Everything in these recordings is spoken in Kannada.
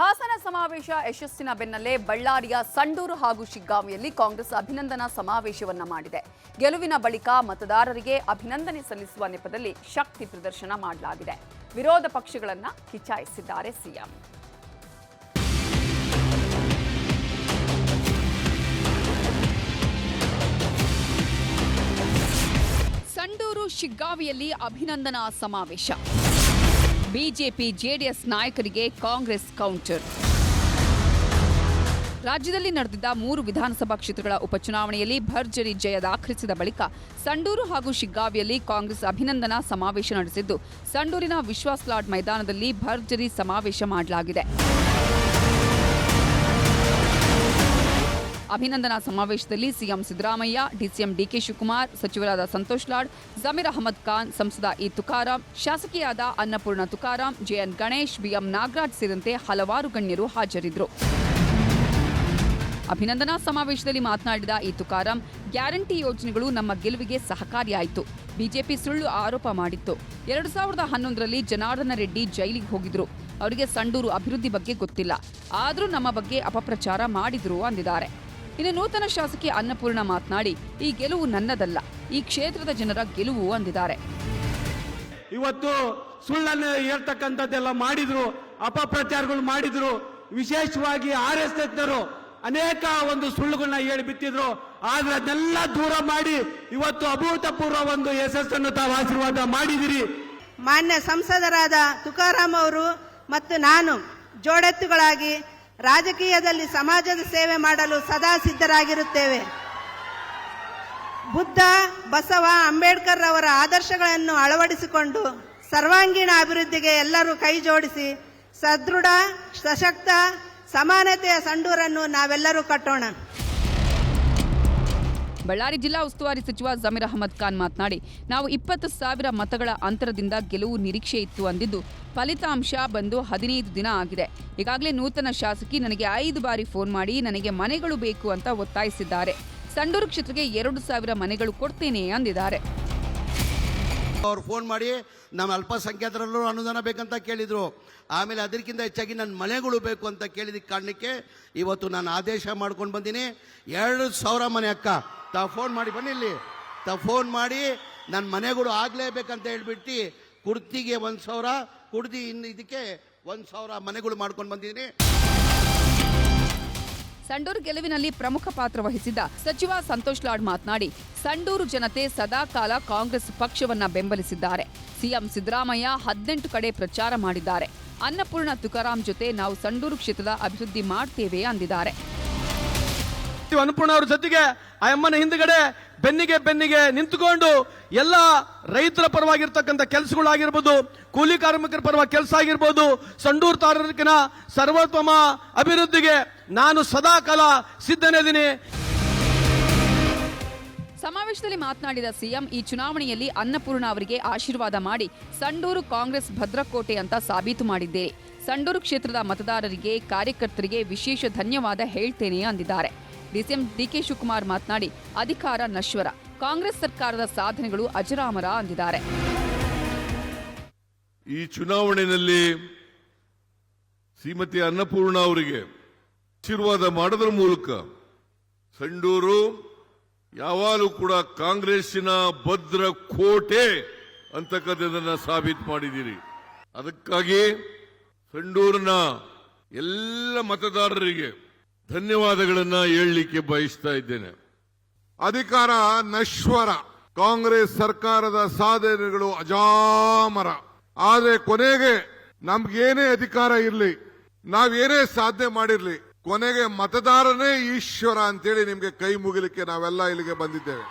ಹಾಸನ ಸಮಾವೇಶ ಯಶಸ್ಸಿನ ಬೆನ್ನಲ್ಲೇ ಬಳ್ಳಾರಿಯ ಸಂಡೂರು ಹಾಗೂ ಶಿಗ್ಗಾಂವಿಯಲ್ಲಿ ಕಾಂಗ್ರೆಸ್ ಅಭಿನಂದನಾ ಸಮಾವೇಶವನ್ನ ಮಾಡಿದೆ. ಗೆಲುವಿನ ಬಳಿಕ ಮತದಾರರಿಗೆ ಅಭಿನಂದನೆ ಸಲ್ಲಿಸುವ ನೆಪದಲ್ಲಿ ಶಕ್ತಿ ಪ್ರದರ್ಶನ ಮಾಡಲಾಗಿದೆ. ವಿರೋಧ ಪಕ್ಷಗಳನ್ನ ಕಿಚಾಯಿಸಿದ್ದಾರೆ ಸಿಎಂ. ಸಂಡೂರು ಶಿಗ್ಗಾಂವಿಯಲ್ಲಿ ಅಭಿನಂದನಾ ಸಮಾವೇಶ. ಬಿಜೆಪಿ ಜೆಡಿಎಸ್ ನಾಯಕರಿಗೆ ಕಾಂಗ್ರೆಸ್ ಕೌಂಟರ್. ರಾಜ್ಯದಲ್ಲಿ ನಡೆದಿದ್ದ 3 ವಿಧಾನಸಭಾ ಕ್ಷೇತ್ರಗಳ ಉಪಚುನಾವಣೆಯಲ್ಲಿ ಭರ್ಜರಿ ಜಯ ದಾಖಲಿಸಿದ ಬಳಿಕ ಸಂಡೂರು ಹಾಗೂ ಶಿಗ್ಗಾಂವಿಯಲ್ಲಿ ಕಾಂಗ್ರೆಸ್ ಅಭಿನಂದನಾ ಸಮಾವೇಶ ನಡೆಸಿದ್ದು, ಸಂಡೂರಿನ ವಿಶ್ವಾಸ್ ಲಾಡ್ ಮೈದಾನದಲ್ಲಿ ಭರ್ಜರಿ ಸಮಾವೇಶ ಮಾಡಲಾಗಿದೆ. ಅಭಿನಂದನಾ ಸಮಾವೇಶದಲ್ಲಿ CM Siddaramaiah, DCM DK Shivakumar, ಸಚಿವರಾದ ಸಂತೋಷ್ ಲಾಡ್, ಜಮೀರ್ ಅಹಮದ್ ಖಾನ್, ಸಂಸದ ಇ ತುಕಾರಾಂ, ಶಾಸಕಿಯಾದ ಅನ್ನಪೂರ್ಣ ತುಕಾರಾಂ, ಜೆಎನ್ ಗಣೇಶ್, ಬಿಎಂ ನಾಗರಾಜ್ ಸೇರಿದಂತೆ ಹಲವಾರು ಗಣ್ಯರು ಹಾಜರಿದ್ದರು. ಅಭಿನಂದನಾ ಸಮಾವೇಶದಲ್ಲಿ ಮಾತನಾಡಿದ ಇ ತುಕಾರಾಂ, ಗ್ಯಾರಂಟಿ ಯೋಜನೆಗಳು ನಮ್ಮ ಗೆಲುವಿಗೆ ಸಹಕಾರಿಯಾಯಿತು. ಬಿಜೆಪಿ ಸುಳ್ಳು ಆರೋಪ ಮಾಡಿತ್ತು. 2011ರಲ್ಲಿ ಜನಾರ್ದನ ರೆಡ್ಡಿ ಜೈಲಿಗೆ ಹೋಗಿದ್ರು. ಅವರಿಗೆ ಸಂಡೂರು ಅಭಿವೃದ್ಧಿ ಬಗ್ಗೆ ಗೊತ್ತಿಲ್ಲ, ಆದರೂ ನಮ್ಮ ಬಗ್ಗೆ ಅಪಪ್ರಚಾರ ಮಾಡಿದ್ರು ಅಂದಿದ್ದಾರೆ. ಇನ್ನು ನೂತನ ಶಾಸಕಿ ಅನ್ನಪೂರ್ಣ ಮಾತನಾಡಿ, ಈ ಗೆಲುವು ನನ್ನದಲ್ಲ, ಈ ಕ್ಷೇತ್ರದ ಜನರ ಗೆಲುವು ಅಂದಿದ್ದಾರೆ. ಇವತ್ತು ಸುಳ್ಳನ್ನು ಹೇಳ್ತಕ್ಕಂಥದ್ದೆಲ್ಲ ಮಾಡಿದ್ರು, ಅಪಪ್ರಚಾರಗಳು ಮಾಡಿದ್ರು. ವಿಶೇಷವಾಗಿ RSSನವರು ಅನೇಕ ಒಂದು ಸುಳ್ಳುಗಳನ್ನ ಹೇಳಿ ಬಿತ್ತಿದ್ರು. ಆದ್ರೆ ಅದನ್ನೆಲ್ಲ ದೂರ ಮಾಡಿ ಇವತ್ತು ಅಭೂತಪೂರ್ವ ಒಂದು ಯಶಸ್ಸನ್ನು ತಾವು ಆಶೀರ್ವಾದ ಮಾಡಿದಿರಿ. ಮಾನ್ಯ ಸಂಸದರಾದ ತುಕಾರಾಂ ಅವರು ಮತ್ತು ನಾನು ಜೋಡೆತ್ತುಗಳಾಗಿ ರಾಜಕೀಯದಲ್ಲಿ ಸಮಾಜದ ಸೇವೆ ಮಾಡಲು ಸದಾ ಸಿದ್ಧರಾಗಿರುತ್ತೇವೆ. ಬುದ್ಧ, ಬಸವ, ಅಂಬೇಡ್ಕರ್ ಅವರ ಆದರ್ಶಗಳನ್ನು ಅಳವಡಿಸಿಕೊಂಡು ಸರ್ವಾಂಗೀಣ ಅಭಿವೃದ್ಧಿಗೆ ಎಲ್ಲರೂ ಕೈ ಜೋಡಿಸಿ ಸದೃಢ, ಸಶಕ್ತ, ಸಮಾನತೆಯ ಸಂಡೂರನ್ನು ನಾವೆಲ್ಲರೂ ಕಟ್ಟೋಣ. ಬಳ್ಳಾರಿ ಜಿಲ್ಲಾ ಉಸ್ತುವಾರಿ ಸಚಿವ ಜಮೀರ್ ಅಹಮದ್ ಖಾನ್ ಮಾತನಾಡಿ, ನಾವು 20,000 ಮತಗಳ ಅಂತರದಿಂದ ಗೆಲುವು ನಿರೀಕ್ಷೆ ಇತ್ತು ಅಂದಿದ್ದು, ಫಲಿತಾಂಶ ಬಂದು 15 ದಿನ ಆಗಿದೆ. ಈಗಾಗಲೇ ನೂತನ ಶಾಸಕಿ ನನಗೆ 5 ಬಾರಿ ಫೋನ್ ಮಾಡಿ ನನಗೆ ಮನೆಗಳು ಬೇಕು ಅಂತ ಒತ್ತಾಯಿಸಿದ್ದಾರೆ. ಸಂಡೂರು ಕ್ಷೇತ್ರಕ್ಕೆ 2,000 ಮನೆಗಳು ಕೊಡ್ತೇನೆ ಅಂದಿದ್ದಾರೆ. ಅವ್ರು ಫೋನ್ ಮಾಡಿ ನಮ್ಮ ಅಲ್ಪಸಂಖ್ಯಾತರಲ್ಲೂ ಅನುದಾನ ಬೇಕಂತ ಕೇಳಿದ್ರು. ಆಮೇಲೆ ಅದಕ್ಕಿಂತ ಹೆಚ್ಚಾಗಿ ನನ್ನ ಮನೆಗಳು ಬೇಕು ಅಂತ ಕೇಳಿದ ಕಾರಣಕ್ಕೆ ಇವತ್ತು ನಾನು ಆದೇಶ ಮಾಡ್ಕೊಂಡು ಬಂದೀನಿ. 2,000 ಮನೆ ಅಕ್ಕ ತಾವು ಫೋನ್ ಮಾಡಿ ಬನ್ನಿ, ಇಲ್ಲಿ ತಾವು ಫೋನ್ ಮಾಡಿ ನನ್ನ ಮನೆಗಳು ಆಗ್ಲೇಬೇಕಂತ ಹೇಳ್ಬಿಟ್ಟು ಕುರ್ತಿಗೆ 1,000, ಕುಡ್ದಿ ಇನ್ನು ಇದಕ್ಕೆ 1,000 ಮನೆಗಳು ಮಾಡ್ಕೊಂಡು ಬಂದಿದ್ದೀನಿ. ಸಂಡೂರು ಗೆಲುವಿನಲ್ಲಿ ಪ್ರಮುಖ ಪಾತ್ರ ವಹಿಸಿದ್ದ ಸಚಿವ ಸಂತೋಷ್ ಲಾಡ್ ಮಾತನಾಡಿ, ಸಂಡೂರು ಜನತೆ ಸದಾಕಾಲ ಕಾಂಗ್ರೆಸ್ ಪಕ್ಷವನ್ನ ಬೆಂಬಲಿಸಿದ್ದಾರೆ. ಸಿಎಂ ಸಿದ್ದರಾಮಯ್ಯ 18 ಕಡೆ ಪ್ರಚಾರ ಮಾಡಿದ್ದಾರೆ. ಅನ್ನಪೂರ್ಣ ತುಕಾರಾಂ ಜೊತೆ ನಾವು ಸಂಡೂರು ಕ್ಷೇತ್ರದ ಅಭಿವೃದ್ಧಿ ಮಾಡ್ತೇವೆ ಅಂದಿದ್ದಾರೆ. ಅನ್ನಪೂರ್ಣ ಅವರ ಜೊತೆಗೆ ಆ ಅಮ್ಮನ ಹಿಂದುಗಡೆ ಬೆನ್ನಿಗೆ ನಿಂತುಕೊಂಡು ಎಲ್ಲ ರೈತರ ಪರವಾಗಿರ್ತಕ್ಕಂಥ ಕೆಲಸಗಳಾಗಿರ್ಬೋದು, ಕೂಲಿ ಕಾರ್ಮಿಕರ ಪರವಾಗಿ ಕೆಲಸ ಆಗಿರ್ಬೋದು, ಸಂಡೂರು ತಾಲೂಕಿನ ಸರ್ವೋತ್ತಮ ಅಭಿವೃದ್ಧಿಗೆ ನಾನು ಸದಾಕಾಲ ಸಿದ್ಧನಿದ್ದೀನಿ. ಸಮಾವೇಶದಲ್ಲಿ ಮಾತನಾಡಿದ ಸಿಎಂ, ಈ ಚುನಾವಣೆಯಲ್ಲಿ ಅನ್ನಪೂರ್ಣ ಅವರಿಗೆ ಆಶೀರ್ವಾದ ಮಾಡಿ ಸಂಡೂರು ಕಾಂಗ್ರೆಸ್ ಭದ್ರಕೋಟೆ ಅಂತ ಸಾಬೀತು ಮಾಡಿದ್ದೇನೆ. ಸಂಡೂರು ಕ್ಷೇತ್ರದ ಮತದಾರರಿಗೆ, ಕಾರ್ಯಕರ್ತರಿಗೆ ವಿಶೇಷ ಧನ್ಯವಾದ ಹೇಳ್ತೇನೆ ಅಂದಿದ್ದಾರೆ. ಡಿಸಿಎಂ ಡಿಕೆ ಶಿವಕುಮಾರ್ ಮಾತನಾಡಿ, ಅಧಿಕಾರ ನಶ್ವರ, ಕಾಂಗ್ರೆಸ್ ಸರ್ಕಾರದ ಸಾಧನೆಗಳು ಅಜರಾಮರ ಅಂದಿದ್ದಾರೆ. ಈ ಚುನಾವಣೆಯಲ್ಲಿ ಶ್ರೀಮತಿ ಅನ್ನಪೂರ್ಣ ಅವರಿಗೆ ಆಶೀರ್ವಾದ ಮಾಡೋದ್ರ ಮೂಲಕ ಸಂಡೂರು ಯಾವಾಗಲೂ ಕೂಡ ಕಾಂಗ್ರೆಸ್ಸಿನ ಭದ್ರ ಕೋಟೆ ಅಂತಕ್ಕಂಥದ್ದನ್ನ ಸಾಬೀತು ಮಾಡಿದ್ದೀರಿ. ಅದಕ್ಕಾಗಿ ಸಂಡೂರಿನ ಎಲ್ಲ ಮತದಾರರಿಗೆ ಧನ್ಯವಾದಗಳನ್ನ ಹೇಳಲಿಕ್ಕೆ ಬಯಸ್ತಾ ಇದ್ದೇನೆ. ಅಧಿಕಾರ ನಶ್ವರ, ಕಾಂಗ್ರೆಸ್ ಸರ್ಕಾರದ ಸಾಧನೆಗಳು ಅಜಾಮರ. ಆದ್ರೆ ಕೊನೆಗೆ ನಮ್ಗೇನೇ ಅಧಿಕಾರ ಇರಲಿ, ನಾವೇನೇ ಸಾಧನೆ ಮಾಡಿರ್ಲಿ, ಕೊನೆಗೆ ಮತದಾರನೇ ಈಶ್ವರ ಅಂತೇಳಿ ನಿಮ್ಗೆ ಕೈ ಮುಗಿಲಿಕ್ಕೆ ನಾವೆಲ್ಲ ಇಲ್ಲಿಗೆ ಬಂದಿದ್ದೇವೆ.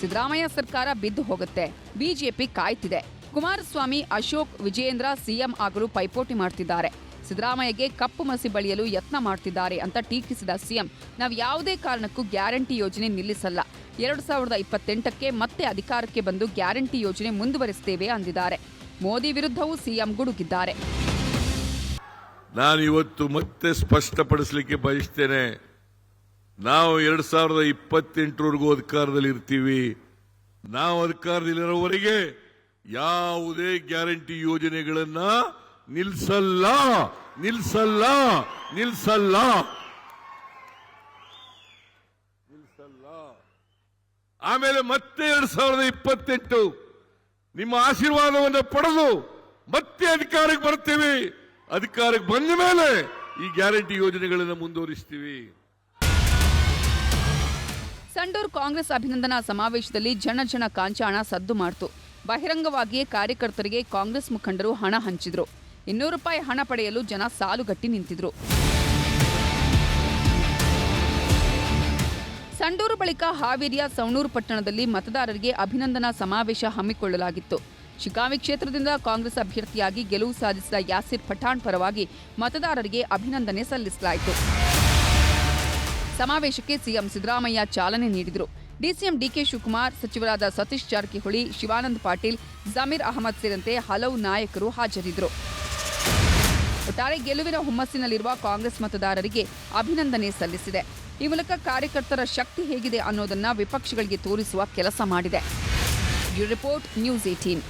ಸಿದ್ದರಾಮಯ್ಯ ಸರ್ಕಾರ ಬಿದ್ದು ಹೋಗುತ್ತೆ, ಬಿಜೆಪಿ ಕಾಯ್ತಿದೆ. ಕುಮಾರಸ್ವಾಮಿ, ಅಶೋಕ್, ವಿಜಯೇಂದ್ರ ಸಿಎಂ ಆಗಲು ಪೈಪೋಟಿ ಮಾಡ್ತಿದ್ದಾರೆ. ಸಿದ್ದರಾಮಯ್ಯಗೆ ಕಪ್ಪು ಮಸಿ ಬಳಿಯಲು ಯತ್ನ ಮಾಡ್ತಿದ್ದಾರೆ ಅಂತ ಟೀಕಿಸಿದ ಸಿಎಂ, ನಾವು ಯಾವುದೇ ಕಾರಣಕ್ಕೂ ಗ್ಯಾರಂಟಿ ಯೋಜನೆ ನಿಲ್ಲಿಸಲ್ಲ. 2028ಕ್ಕೆ ಮತ್ತೆ ಅಧಿಕಾರಕ್ಕೆ ಬಂದು ಗ್ಯಾರಂಟಿ ಯೋಜನೆ ಮುಂದುವರಿಸುತ್ತೇವೆ ಅಂದಿದ್ದಾರೆ. ಮೋದಿ ವಿರುದ್ಧವೂ ಸಿಎಂ ಗುಡುಗಿದ್ದಾರೆ. ನಾನು ಇವತ್ತು ಮತ್ತೆ ಸ್ಪಷ್ಟಪಡಿಸಲಿಕ್ಕೆ ಬಯಸ್ತೇನೆ, ನಾವು 2028ವರೆಗೂ ಅಧಿಕಾರದಲ್ಲಿ ಇರ್ತೀವಿ. ನಾವು ಅಧಿಕಾರದಲ್ಲಿರೋವರೆಗೆ ಯಾವುದೇ ಗ್ಯಾರಂಟಿ ಯೋಜನೆಗಳನ್ನ ನಿಲ್ಸಲ್ಲ ನಿಲ್ಸಲ್ಲ ನಿಲ್ಸಲ್ಲ ನಿಲ್ಸಲ್ಲ. ಆಮೇಲೆ ಮತ್ತೆ 2028 ನಿಮ್ಮ ಆಶೀರ್ವಾದವನ್ನು ಪಡೆದು ಮತ್ತೆ ಅಧಿಕಾರಕ್ಕೆ ಬರ್ತೀವಿ. ಅಧಿಕಾರಕ್ಕೆ ಬಂದ ಮೇಲೆ ಈ ಗ್ಯಾರಂಟಿ ಯೋಜನೆಗಳನ್ನು ಮುಂದುವರಿಸ್ತೀವಿ. ಸಂಡೂರು ಕಾಂಗ್ರೆಸ್ ಅಭಿನಂದನಾ ಸಮಾವೇಶದಲ್ಲಿ ಜನ ಕಾಂಚಾಣ ಸದ್ದು ಮಾಡಿತು. ಬಹಿರಂಗವಾಗಿಯೇ ಕಾರ್ಯಕರ್ತರಿಗೆ ಕಾಂಗ್ರೆಸ್ ಮುಖಂಡರು ಹಣ ಹಂಚಿದ್ರು. 200 ರೂಪಾಯಿ ಹಣ ಪಡೆಯಲು ಜನ ಸಾಲುಗಟ್ಟಿ ನಿಂತಿದ್ರು. ಸಂಡೂರು ಬಳಿಕ ಹಾವೇರಿಯ ಸವಣೂರು ಪಟ್ಟಣದಲ್ಲಿ ಮತದಾರರಿಗೆ ಅಭಿನಂದನಾ ಸಮಾವೇಶ ಹಮ್ಮಿಕೊಳ್ಳಲಾಗಿತ್ತು. ಶಿಗ್ಗಾಂವಿ ಕ್ಷೇತ್ರದಿಂದ ಕಾಂಗ್ರೆಸ್ ಅಭ್ಯರ್ಥಿಯಾಗಿ ಗೆಲುವು ಸಾಧಿಸಿದ ಯಾಸಿರ್ ಪಠಾಣ್ ಪರವಾಗಿ ಮತದಾರರಿಗೆ ಅಭಿನಂದನೆ ಸಲ್ಲಿಸಲಾಯಿತು. ಸಮಾವೇಶಕ್ಕೆ ಸಿಎಂ ಸಿದ್ದರಾಮಯ್ಯ ಚಾಲನೆ ನೀಡಿದರು. ಡಿಸಿಎಂ ಡಿಕೆ ಶಿವಕುಮಾರ್, ಸಚಿವರಾದ ಸತೀಶ್ ಜಾರಕಿಹೊಳಿ, ಶಿವಾನಂದ ಪಾಟೀಲ್, ಜಮೀರ್ ಅಹಮದ್ ಸೇರಿದಂತೆ ಹಲವು ನಾಯಕರು ಹಾಜರಿದ್ದರು. ಒಟ್ಟಾರೆ ಗೆಲುವಿನ ಹುಮ್ಮಸ್ಸಿನಲ್ಲಿರುವ ಕಾಂಗ್ರೆಸ್ ಮತದಾರರಿಗೆ ಅಭಿನಂದನೆ ಸಲ್ಲಿಸಿದೆ. ಈ ಮೂಲಕ ಕಾರ್ಯಕರ್ತರ ಶಕ್ತಿ ಹೇಗಿದೆ ಅನ್ನೋದನ್ನ ವಿಪಕ್ಷಗಳಿಗೆ ತೋರಿಸುವ ಕೆಲಸ ಮಾಡಿದೆ. Bureau report, news 18.